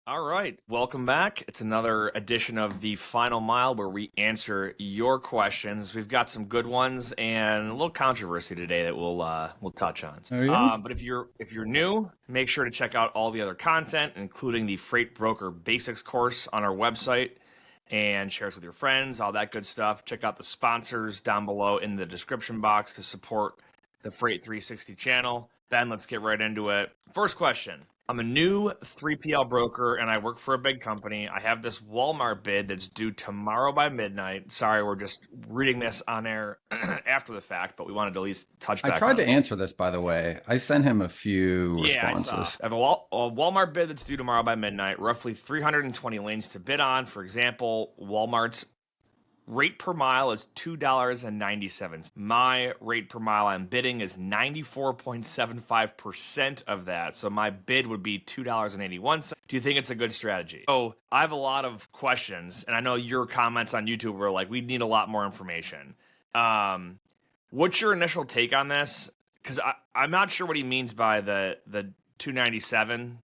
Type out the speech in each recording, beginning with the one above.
All right, welcome back. It's another edition of the Final Mile where we answer your questions. We've got some good ones and a little controversy today that we'll touch on. Oh yeah. But if you're new, make sure to check out all the other content, including the Freight Broker Basics course on our website, and share us with your friends, all that good stuff. Check out the sponsors down below in the description box to support the Freight 360 channel. Ben, let's get right into it. First question. I'm a new 3PL broker and I work for a big company. I have this Walmart bid that's due tomorrow by midnight. Sorry, we're just reading this on air after the fact, but we wanted to at least touch I back tried on to it. answer this, by the way. I sent him a few Yeah, I saw. responses. I have a Walmart bid that's due tomorrow by midnight, roughly 320 lanes to bid on. For example, Walmart's rate per mile is $2.97. My rate per mile I'm bidding is 94.75% of that. So my bid would be $2.81. Do you think it's a good strategy? So I have a lot of questions, and I know your comments on YouTube were like, we need a lot more information. What's your initial take on this? Because I'm not sure what he means by the 297.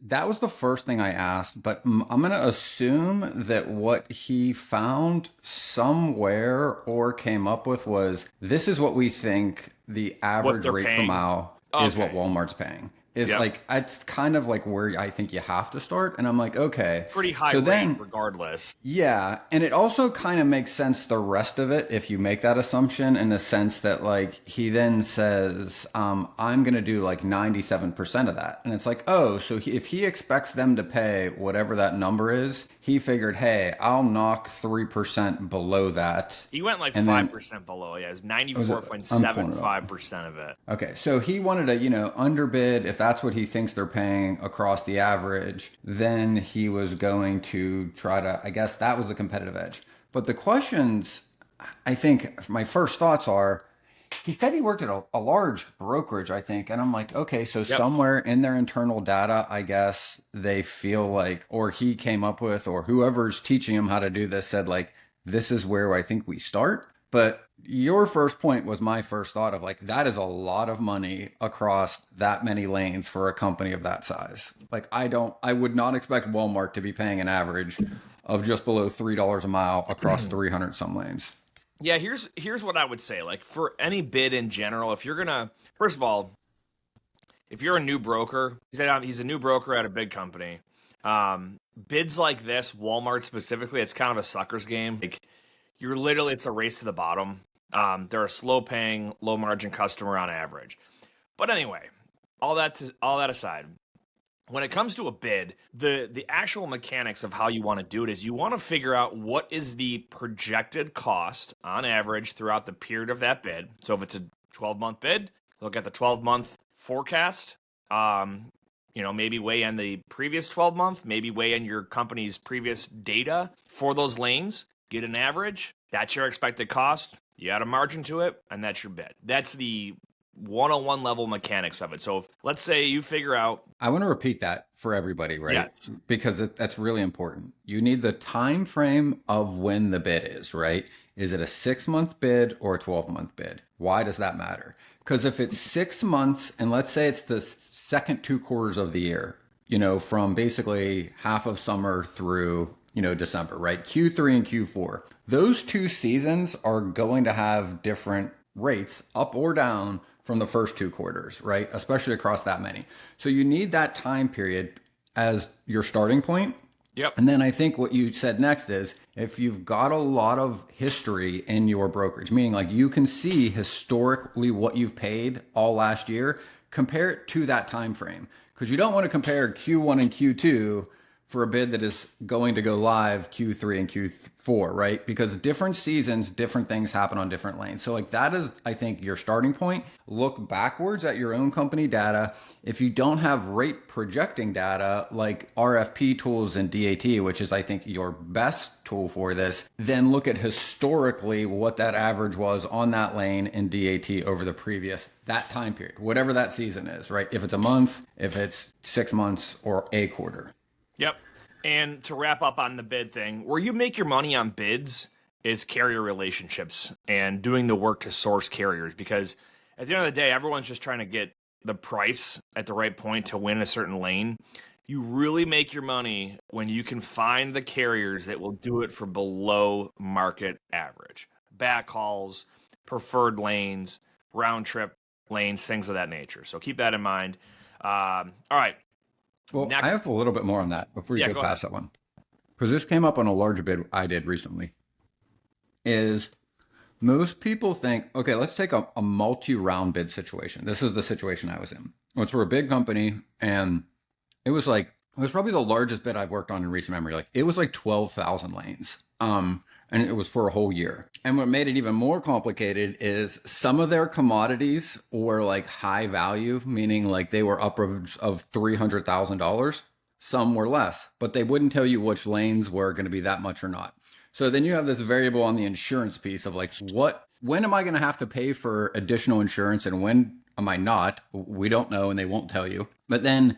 That was the first thing I asked, but I'm going to assume that what he found somewhere or came up with was this is what we think the average they're rate per paying. mile is what Okay. Walmart's paying. Is Yep. like it's kind of like where I think you have to start, and I'm like, okay. Pretty high So rate then regardless. yeah, and it also kind of makes sense the rest of it if you make that assumption in the sense that like he then says, I'm gonna do like 97% of that. And it's like, oh, so if he expects them to pay whatever that number is, he figured, hey, I'll knock 3% below that. He went like And then 5% below. Yeah, it's I'm pulling it up. 94.75% of it. Okay, so he wanted to, underbid. If that's what he thinks they're paying across the average, then he was going to try to, I guess that was the competitive edge. But the questions, I think my first thoughts are, he said he worked at a large brokerage, I think. And I'm like, okay, so Yep. somewhere in their internal data, I guess they feel like, or he came up with, or whoever's teaching him how to do this said, like, this is where I think we start. But your first point was my first thought of like, that is a lot of money across that many lanes for a company of that size. Like, I would not expect Walmart to be paying an average of just below $3 a mile across 300 some lanes. Yeah, here's what I would say. Like for any bid in general, if you're gonna, first of all, if you're a new broker, he's a new broker at a big company. Bids like this, Walmart specifically, it's kind of a sucker's game. Like it's a race to the bottom. They're a slow paying, low margin customer on average. But anyway, all that aside, when it comes to a bid, the actual mechanics of how you want to do it is you want to figure out what is the projected cost on average throughout the period of that bid. So if it's a 12-month bid, look at the 12-month forecast. Maybe weigh in the previous 12-month, maybe weigh in your company's previous data for those lanes, get an average. That's your expected cost. You add a margin to it, and that's your bid. That's the 101 level mechanics of it. So let's say you figure out. I want to repeat that for everybody, right? Yes. Because that's really important. You need the time frame of when the bid is, right? Is it a 6-month bid or a 12-month bid? Why does that matter? Because if it's 6 months, and let's say it's the second 2 quarters of the year, from basically half of summer through, December, right? Q3 and Q4. Those 2 seasons are going to have different rates up or down from the first 2 quarters, right? Especially across that many. So you need that time period as your starting point. Yep. And then I think what you said next is if you've got a lot of history in your brokerage, meaning like you can see historically what you've paid all last year, compare it to that time frame. Because you don't want to compare Q1 and Q2 for a bid that is going to go live Q3 and Q4, right? Because different seasons, different things happen on different lanes. So like that is, I think, your starting point. Look backwards at your own company data. If you don't have rate projecting data like RFP tools and DAT, which is, I think, your best tool for this, then look at historically what that average was on that lane in DAT over that time period, whatever that season is, right? If it's a month, if it's 6 months or a quarter. Yep. And to wrap up on the bid thing, where you make your money on bids is carrier relationships and doing the work to source carriers. Because at the end of the day, everyone's just trying to get the price at the right point to win a certain lane. You really make your money when you can find the carriers that will do it for below market average. Backhauls, preferred lanes, round trip lanes, things of that nature. So keep that in mind. All right. Well, I have Next. a little bit more on that before you Yeah, go go ahead. past that one. Because this came up on a larger bid I did recently. Is most people think, okay, let's take a multi-round bid situation. This is the situation I was in. It's for a big company, and it was probably the largest bid I've worked on in recent memory. Like it was like 12,000 lanes. And it was for a whole year. And what made it even more complicated is some of their commodities were like high value, meaning like they were upwards of $300,000. Some were less, but they wouldn't tell you which lanes were going to be that much or not. So then you have this variable on the insurance piece of like, when am I going to have to pay for additional insurance and when am I not? We don't know and they won't tell you. But then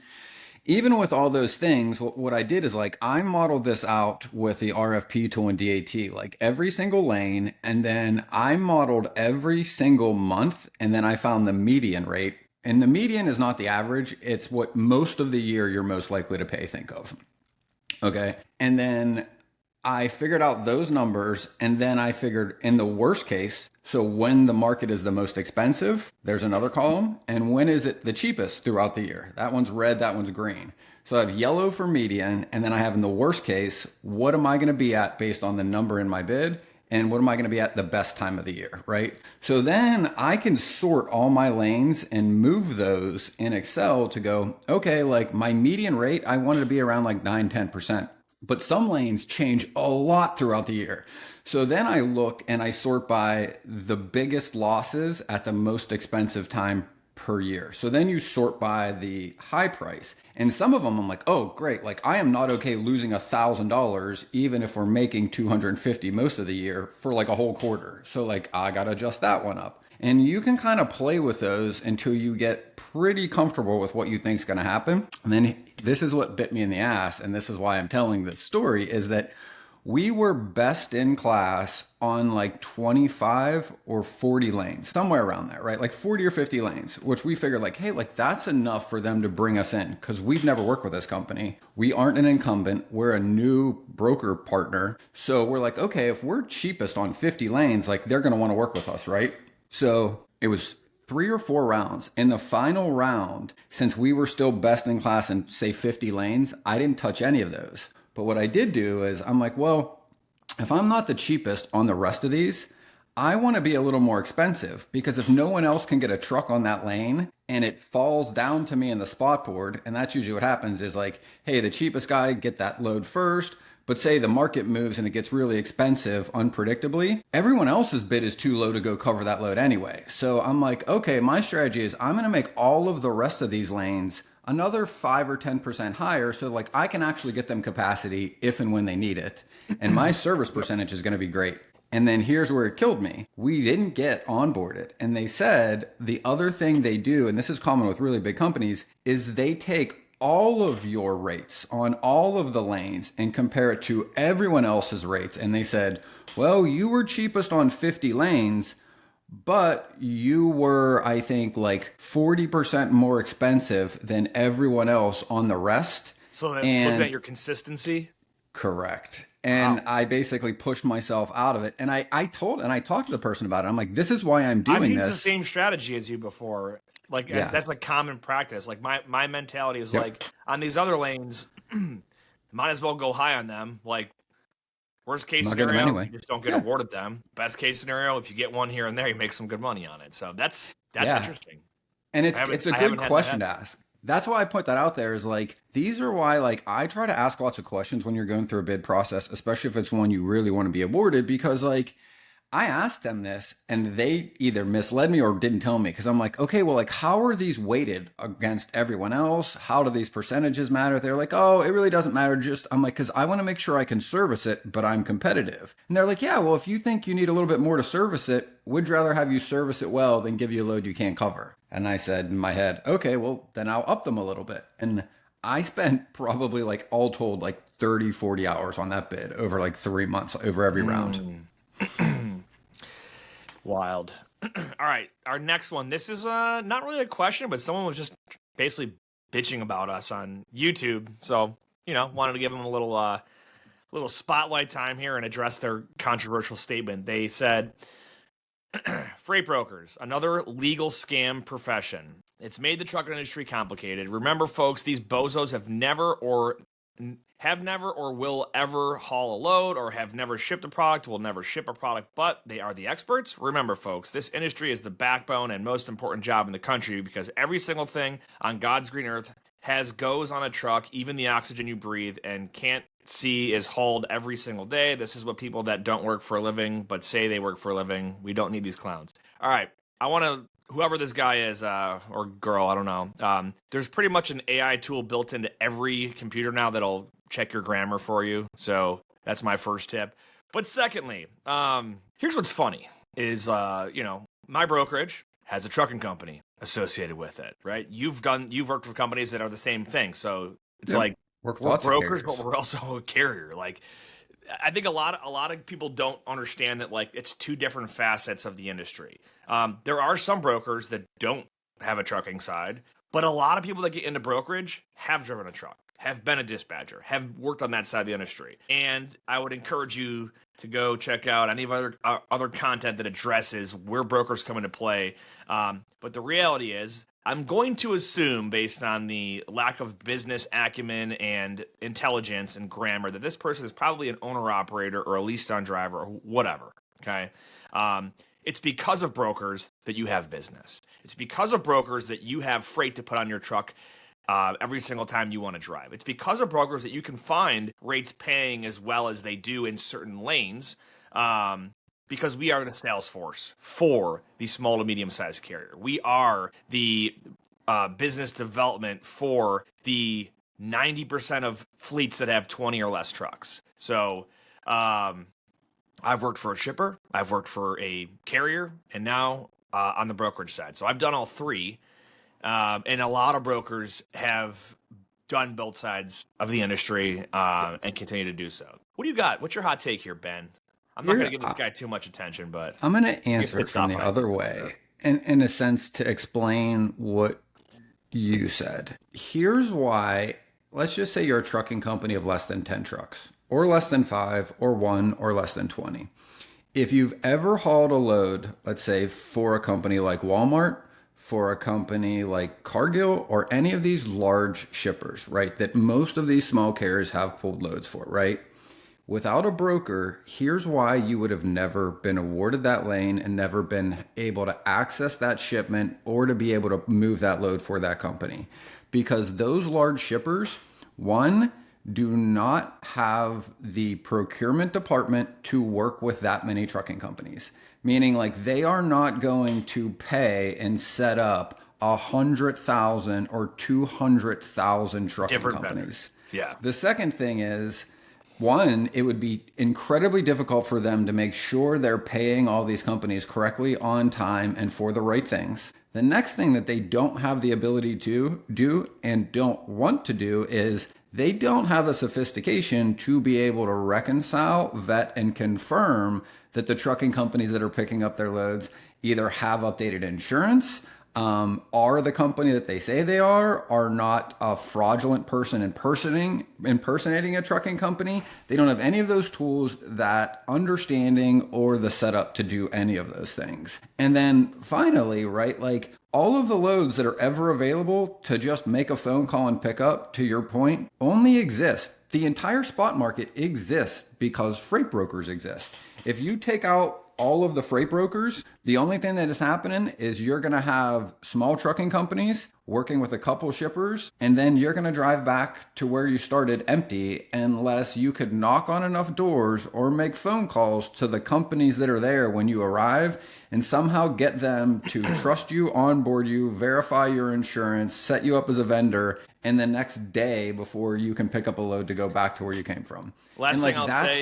even with all those things, what I did is like I modeled this out with the RFP tool in DAT, like every single lane, and then I modeled every single month, and then I found the median rate. And the median is not the average, it's what most of the year you're most likely to pay, think of. Okay. And then I figured out those numbers, and then I figured in the worst case, so when the market is the most expensive, there's another column, and when is it the cheapest throughout the year? That one's red, that one's green. So I have yellow for median, and then I have in the worst case, what am I going to be at based on the number in my bid? And what am I going to be at the best time of the year, right? So then I can sort all my lanes and move those in Excel to go, okay, like my median rate, I wanted to be around like 9-10%. But some lanes change a lot throughout the year. So then I look and I sort by the biggest losses at the most expensive time per year. So then you sort by the high price. And some of them I'm like, oh, great. Like I am not okay losing $1,000 even if we're making 250 most of the year for like a whole quarter. So like I got to adjust that one up. And you can kind of play with those until you get pretty comfortable with what you think is going to happen. And then this is what bit me in the ass. And this is why I'm telling this story is that we were best in class on like 25 or 40 lanes, somewhere around there, right? Like 40 or 50 lanes, which we figured like, hey, like that's enough for them to bring us in because we've never worked with this company. We aren't an incumbent. We're a new broker partner. So we're like, okay, if we're cheapest on 50 lanes, like they're going to want to work with us, right? So it was 3 or 4 rounds. In the final round, since we were still best in class in say 50 lanes, I didn't touch any of those. But what I did do is I'm like, well, if I'm not the cheapest on the rest of these, I want to be a little more expensive because if no one else can get a truck on that lane and it falls down to me in the spot board, and that's usually what happens is like, hey, the cheapest guy get that load first. But say the market moves and it gets really expensive unpredictably, everyone else's bid is too low to go cover that load anyway. So I'm like, okay, my strategy is I'm going to make all of the rest of these lanes another 5 or 10% higher. So like I can actually get them capacity if and when they need it. And my service percentage is going to be great. And then here's where it killed me. We didn't get onboarded. And they said the other thing they do, and this is common with really big companies, is they take all of your rates on all of the lanes and compare it to everyone else's rates. And they said, well, you were cheapest on 50 lanes, but you were, I think, like 40% more expensive than everyone else on the rest. So then looking at your consistency. Correct. And Wow. I basically pushed myself out of it. And I talked to the person about it. I'm like, this is why I'm I've doing used this. the same strategy as you before. Like Yeah. that's like common practice. Like my mentality is Yep. like on these other lanes, might as well go high on them. Like worst case Not getting them scenario, anyway. you just don't get Yeah. awarded them. Best case scenario, if you get one here and there, you make some good money on it. So that's Yeah. interesting. And I it's haven't a had good that question to happen. ask. That's why I put that out there is like, these are why like I try to ask lots of questions when you're going through a bid process, especially if it's one you really want to be awarded, because like I asked them this and they either misled me or didn't tell me because I'm like, okay, well, like how are these weighted against everyone else? How do these percentages matter? They're like, oh, it really doesn't matter. Just I'm like, because I want to make sure I can service it, but I'm competitive. And they're like, yeah, well, if you think you need a little bit more to service it, would rather have you service it well than give you a load you can't cover. And I said in my head, okay, well, then I'll up them a little bit. And I spent probably like all told like 30, 40 hours on that bid over like 3 months over every round. Wild. All right, our next one. This is not really a question, but someone was just basically bitching about us on YouTube. So, wanted to give them a little spotlight time here and address their controversial statement. They said, freight brokers, another legal scam profession. It's made the trucking industry complicated. Remember, folks, these bozos have never or will ever haul a load or have never shipped a product, will never ship a product, but they are the experts. Remember, folks, this industry is the backbone and most important job in the country because every single thing on God's green earth goes on a truck, even the oxygen you breathe and can't see is hauled every single day. This is what people that don't work for a living but say they work for a living. We don't need these clowns. All right. I want to, whoever this guy is, or girl, I don't know. There's pretty much an AI tool built into every computer now that'll check your grammar for you. So that's my first tip. But secondly, here's what's funny is, my brokerage has a trucking company associated with it, right? You've worked for companies that are the same thing. So it's like, we're brokers, but we're also a carrier. Like, I think a lot of people don't understand that, like, it's two different facets of the industry. There are some brokers that don't have a trucking side, but a lot of people that get into brokerage have driven a truck, have been a dispatcher, have worked on that side of the industry. And I would encourage you to go check out any of other content that addresses where brokers come into play. But the reality is, I'm going to assume, based on the lack of business acumen and intelligence and grammar, that this person is probably an owner-operator or a leased-on driver or whatever, okay? It's because of brokers that you have business. It's because of brokers that you have freight to put on your truck every single time you want to drive. It's because of brokers that you can find rates paying as well as they do in certain lanes, because we are the sales force for the small to medium-sized carrier. We are the business development for the 90% of fleets that have 20 or less trucks. So I've worked for a shipper, I've worked for a carrier, and now on the brokerage side. So I've done all three, and a lot of brokers have done both sides of the industry and continue to do so. What do you got? What's your hot take here, Ben? I'm not going to give this guy too much attention, but I'm going to answer it from the other way, in a sense, to explain what you said. Here's why. Let's just say you're a trucking company of less than 10 trucks, or less than 5, or 1, or less than 20. If you've ever hauled a load, let's say for a company like Walmart, for a company like Cargill, or any of these large shippers, right, that most of these small carriers have pulled loads for, right? Without a broker, here's why you would have never been awarded that lane and never been able to access that shipment or to be able to move that load for that company. Because those large shippers, one, do not have the procurement department to work with that many trucking companies. Meaning, like, they are not going to pay and set up 100,000 or 200,000 trucking different companies. vendors. Yeah. The second thing is, one, it would be incredibly difficult for them to make sure they're paying all these companies correctly, on time, and for the right things. The next thing that they don't have the ability to do and don't want to do is they don't have the sophistication to be able to reconcile, vet, and confirm that the trucking companies that are picking up their loads either have updated insurance, are the company that they say they are not a fraudulent person impersonating a trucking company. They don't have any of those tools, that understanding, or the setup to do any of those things. And then finally, right, like, all of the loads that are ever available to just make a phone call and pick up, to your point, only exist. The entire spot market exists because freight brokers exist. If you take out all of the freight brokers, the only thing that is happening is you're going to have small trucking companies working with a couple shippers, and then you're going to drive back to where you started empty, unless you could knock on enough doors or make phone calls to the companies that are there when you arrive and somehow get them to trust you, onboard you, verify your insurance, set you up as a vendor, and the next day before you can pick up a load to go back to where you came from. That's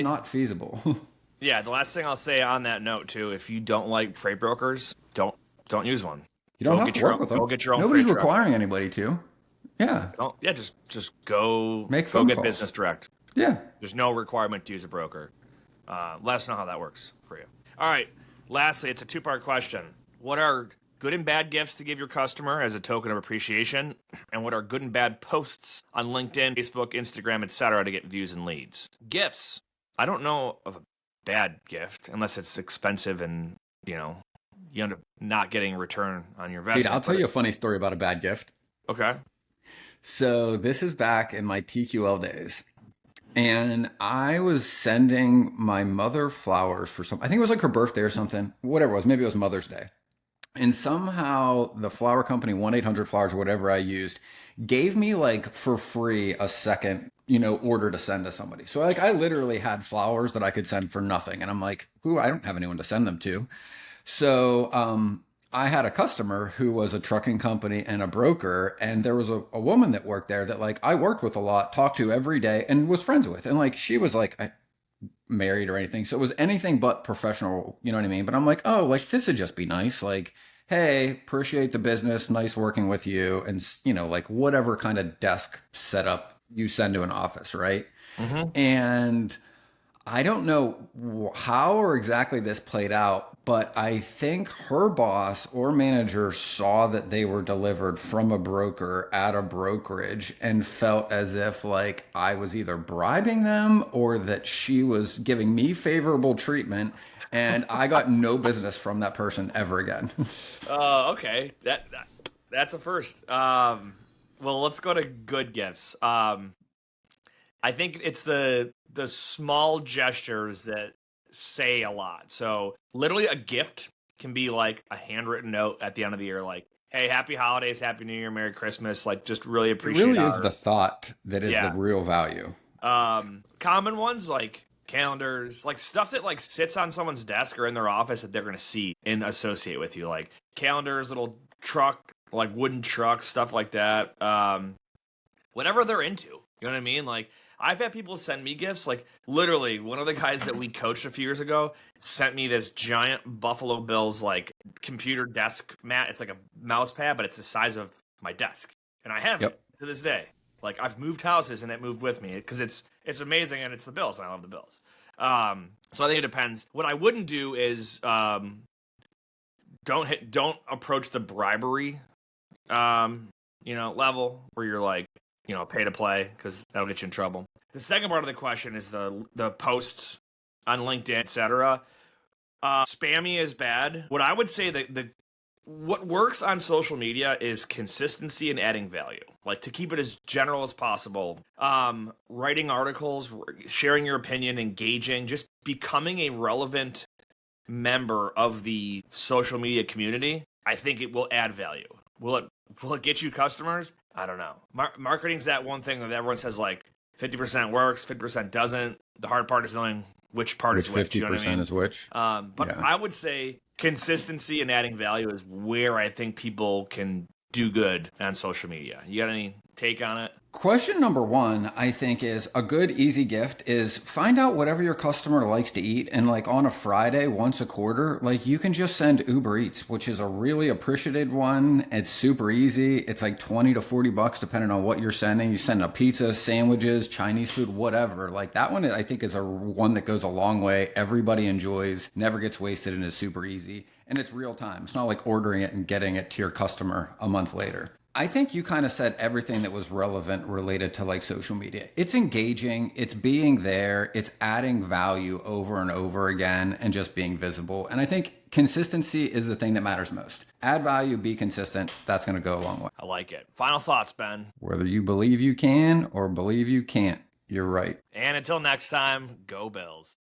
not feasible. Yeah, the last thing I'll say on that note too, if you don't like freight brokers, don't use one. You don't have to work with them. Go get your own. Nobody's freight requiring anybody to. Yeah. Just go get calls. Business direct. Yeah. There's no requirement to use a broker. Let us know how that works for you. All right. Lastly, it's a two-part question. What are good and bad gifts to give your customer as a token of appreciation, and what are good and bad posts on LinkedIn, Facebook, Instagram, etc. to get views and leads. Gifts. I don't know of a bad gift unless it's expensive and, you end up not getting a return on your investment. Dude, I'll tell you a funny story about a bad gift. Okay. So this is back in my TQL days. And I was sending my mother flowers for I think it was like her birthday or something, whatever it was. Maybe it was Mother's Day. And somehow the flower company, 1-800-Flowers, or whatever I used, gave me like for free a second, order to send to somebody. So like I literally had flowers that I could send for nothing. And I'm like, ooh, I don't have anyone to send them to. So I had a customer who was a trucking company and a broker. And there was a woman that worked there that like I worked with a lot, talked to every day, and was friends with. And like she was like married or anything. So it was anything but professional, you know what I mean? But I'm like, oh, like this would just be nice. Like, hey, appreciate the business. Nice working with you. And, like whatever kind of desk setup you send to an office, right? Mm-hmm. And I don't know how or exactly this played out, but I think her boss or manager saw that they were delivered from a broker at a brokerage and felt as if like I was either bribing them or that she was giving me favorable treatment, and I got no business from that person ever again. Okay. That's a first. Well, let's go to good gifts. I think it's the small gestures that say a lot. So literally a gift can be like a handwritten note at the end of the year, like, hey, happy holidays, happy New Year, Merry Christmas. Like just really appreciate it. It really is the thought that is the real value. Common ones like calendars, like stuff that like sits on someone's desk or in their office that they're going to see and associate with you, like calendars, little truck, like wooden trucks, stuff like that. Whatever they're into, you know what I mean? Like I've had people send me gifts, like literally one of the guys that we coached a few years ago sent me this giant Buffalo Bills like computer desk mat. It's like a mouse pad, but it's the size of my desk. And I have it to this day. Like I've moved houses and it moved with me because it's amazing and it's the Bills and I love the Bills. So I think it depends. What I wouldn't do is don't approach the bribery level where you're like, pay to play, because that'll get you in trouble. The second part of the question is the posts on LinkedIn, etc. Spammy is bad. What I would say that what works on social media is consistency and adding value. Like to keep it as general as possible. Writing articles, sharing your opinion, engaging, just becoming a relevant member of the social media community. I think it will add value. Will it get you customers? I don't know. Marketing's that one thing that everyone says like 50% works, 50% doesn't. The hard part is knowing which part is which. 50% you know what I mean? is which. I would say consistency and adding value is where I think people can do good on social media. You got any take on it? Question number one, I think, is a good, easy gift is find out whatever your customer likes to eat. And like on a Friday, once a quarter, like you can just send Uber Eats, which is a really appreciated one. It's super easy. It's like 20 to 40 bucks, depending on what you're sending. You send a pizza, sandwiches, Chinese food, whatever. Like that one, I think is one that goes a long way. Everybody enjoys, never gets wasted, and is super easy. And it's real time. It's not like ordering it and getting it to your customer a month later. I think you kind of said everything that was relevant related to like social media. It's engaging, it's being there, it's adding value over and over again and just being visible. And I think consistency is the thing that matters most. Add value, be consistent. That's going to go a long way. I like it. Final thoughts, Ben. Whether you believe you can or believe you can't, you're right. And until next time, go Bills.